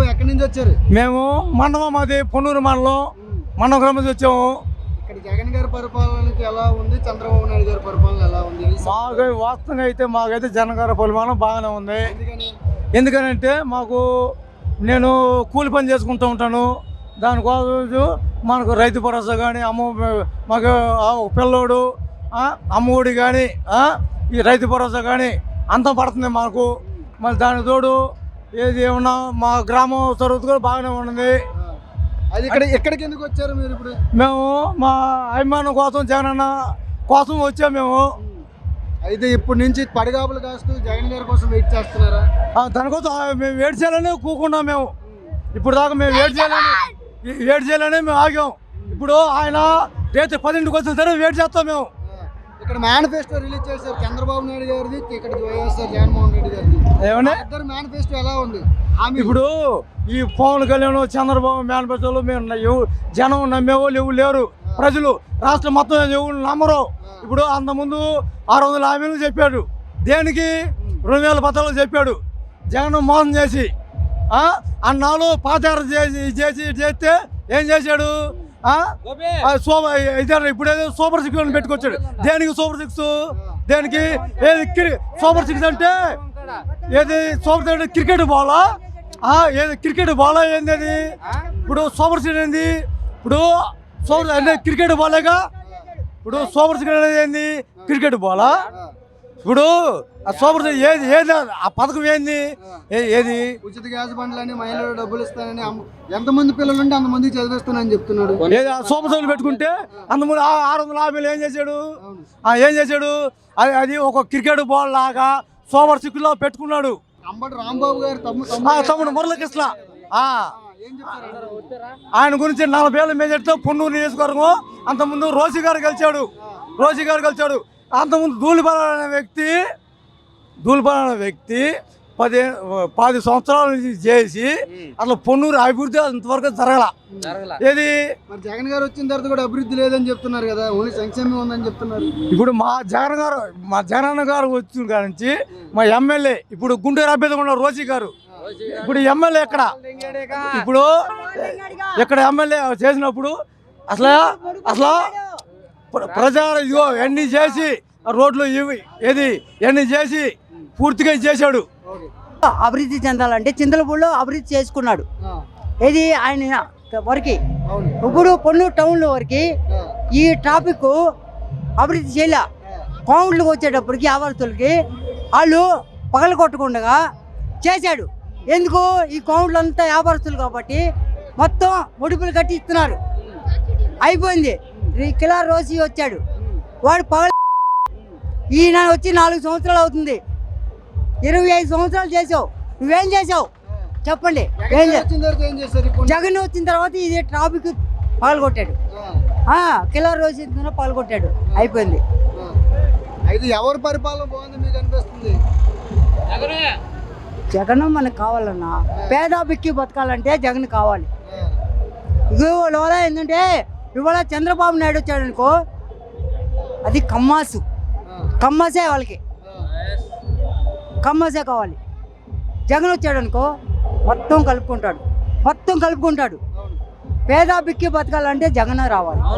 బాబు ఎక్కడి నుంచి వచ్చారు? మేము మండలం, మాది పొన్నూరు మండలం, మండలం గ్రామం నుంచి వచ్చాము. ఇక్కడ జగన్ గారి పరిపాలనకి ఎలా ఉంది, చంద్రబాబు నాయుడు గారి పరిపాలన ఎలా ఉంది? మాకు వాస్తవంగా అయితే మాకైతే జగన్ గారి పరిపాలన బాగానే ఉంది. ఎందుకనంటే నేను కూలి పని చేసుకుంటూ ఉంటాను. దానికోసం మనకు రైతు భరోసా కానీ మాకు పిల్లోడు అమ్మఒడి కానీ ఈ రైతు భరోసా కానీ అంతా పడుతుంది మాకు. మళ్ళీ దానికి తోడు ఏమన్నా మా గ్రామం తరగతి కూడా బాగానే ఉన్నది. అది ఎక్కడికి ఎందుకు వచ్చారు మీరు ఇప్పుడు? మేము మా అభిమానం కోసం, జగన్ అన్న కోసం వచ్చాము మేము. అయితే ఇప్పటి నుంచి పడిగాపులు కాస్తూ జగన్ గారి కోసం వెయిట్ చేస్తున్నారా? దానికోసం మేము వెయిట్ చేయాలని కూకున్నాం. మేము ఇప్పుడు దాకా మేము వెయిట్ చేయాలని మేము ఆగాం. ఇప్పుడు ఆయన రేపు 10ంటికి వచ్చిన సరే వెయిట్ చేస్తాం మేము. ఇక్కడ మేనిఫెస్టో రిలీజ్ చేశారు చంద్రబాబు నాయుడు గారిది, ఇక్కడికి వైఎస్ఆర్ జగన్మోహన్ రెడ్డి గారిది. ఏమన్నా ఇద్దరు మేనిఫెస్టో ఎలా ఉంది? ఇప్పుడు ఈ పవన్ కళ్యాణ్, చంద్రబాబు మేనిఫెస్టోలో మేము జనం నమ్మేవాళ్ళు ఎవరు లేరు. ప్రజలు రాష్ట్రం మొత్తం ఎవరు నమ్మరు. ఇప్పుడు అంతకుముందు 600 హామీలు చెప్పాడు. దేనికి? 2000 పత్రాలు చెప్పాడు. జగన్ మోసం చేసి అన్నాళ్ళు పాదయాత్ర చేస్తే ఏం చేశాడు? ఇప్పుడేదో సూపర్ 6 పెట్టుకొచ్చాడు. దేనికి సూపర్ 6? దేనికి? సూపర్ 6 అంటే ఏది? Super 6 cricket Bala? ఏది క్రికెట్ బాలా? ఏంది అది? ఇప్పుడు సూపర్ 6 ఏంది? ఇప్పుడు సూపర్ అంటే క్రికెట్ బాలేగా. ఇప్పుడు సూపర్ 6 అనేది ఏంది? క్రికెట్ బాలా. ఇప్పుడు ఆ సూపర్ ఏది ఆ పథకం ఏంది? ఏది? ఉచిత గ్యాస్ బండ్లని, మహిళలు డబ్బులు ఇస్తానని, ఎంతమంది పిల్లలు ఉంటే అంతమంది చదివిస్తానని చెప్తున్నాడు. ఏది? ఆ సూపర్ 6 పెట్టుకుంటే అంతమంది 600 హామీలు ఏం చేశాడు? అది ఒక క్రికెట్ బాల్ లాగా సూపర్ 6లో పెట్టుకున్నాడు. అంబటి రాంబాబు గారు తమ్ముడు మురళకృష్ణ. ఆయన గురించి 40 ఏళ్ళ మేజర్తో పొన్నూరు నియోజకవర్గం. అంతకుముందు రోసి గారు గెలిచాడు. అంతకుముందు ధూళిపాల అనే వ్యక్తి 10 సంవత్సరాల నుంచి చేసి అసలు పొన్నూరు అభివృద్ధి అంతవరకు జరగల. ఏది? మరి జగన్ గారు వచ్చిన తర్వాత కూడా అభివృద్ధి లేదని చెప్తున్నారు కదా, ఓన్లీ సంక్షేమం ఉందని చెప్తున్నారు. ఇప్పుడు మా జగన్ గారు వచ్చిన కాడ నుంచి మా ఎమ్మెల్యే ఇప్పుడు గుంటూరు అభ్యర్థి ఉన్న రోసి గారు ఇప్పుడు ఎమ్మెల్యే ఇప్పుడు ఇక్కడ ఎమ్మెల్యే చేసినప్పుడు అసలు ప్రజలు ఇదిగో ఎన్ని చేసి రోడ్లు ఎన్ని చేసి పూర్తిగా చేశాడు. అభివృద్ధి చెందాలంటే చింతలపూడిలో అభివృద్ధి చేసుకున్నాడు. ఇది ఆయన వరకు. ఇప్పుడు పొన్నూరు టౌన్లో వరకు ఈ ట్రాఫిక్ అభివృద్ధి చేయలే. కౌంట్లకు వచ్చేటప్పటికి వ్యాపారస్తులకి వాళ్ళు పగలు కొట్టకుండా చేశాడు. ఎందుకు? ఈ కౌంట్లు అంతా వ్యాపారస్తులు కాబట్టి మొత్తం ముడుపులు కట్టి ఇస్తున్నారు. అయిపోయింది. కిలా రోసి వచ్చాడు, వాడు పగల. ఈయన వచ్చి 4 సంవత్సరాలు అవుతుంది. 25 సంవత్సరాలు చేసావు. నువ్వేం చేసావు చెప్పండి? జగన్ వచ్చిన తర్వాత ఇది ట్రాఫిక్ పగలగొట్టాడు. కిలా రోజు పగలగొట్టాడు. అయిపోయింది. అయితే ఎవరి పరిపాలన బాగుంది మీకు అనిపిస్తుంది? జగన్ మనకు కావాలన్నా. పేద బిక్కి బతకాలంటే జగన్ కావాలి. ఇవాళ ఏంటంటే ఇవాళ చంద్రబాబు నాయుడు వచ్చాడు అనుకో, అది కమ్మాసే వాళ్ళకి కమ్మాసే కావాలి. జగన్ వచ్చాడు అనుకో మొత్తం కలుపుకుంటాడు. పేద బిక్కి బతకాలంటే జగన్ రావాలి.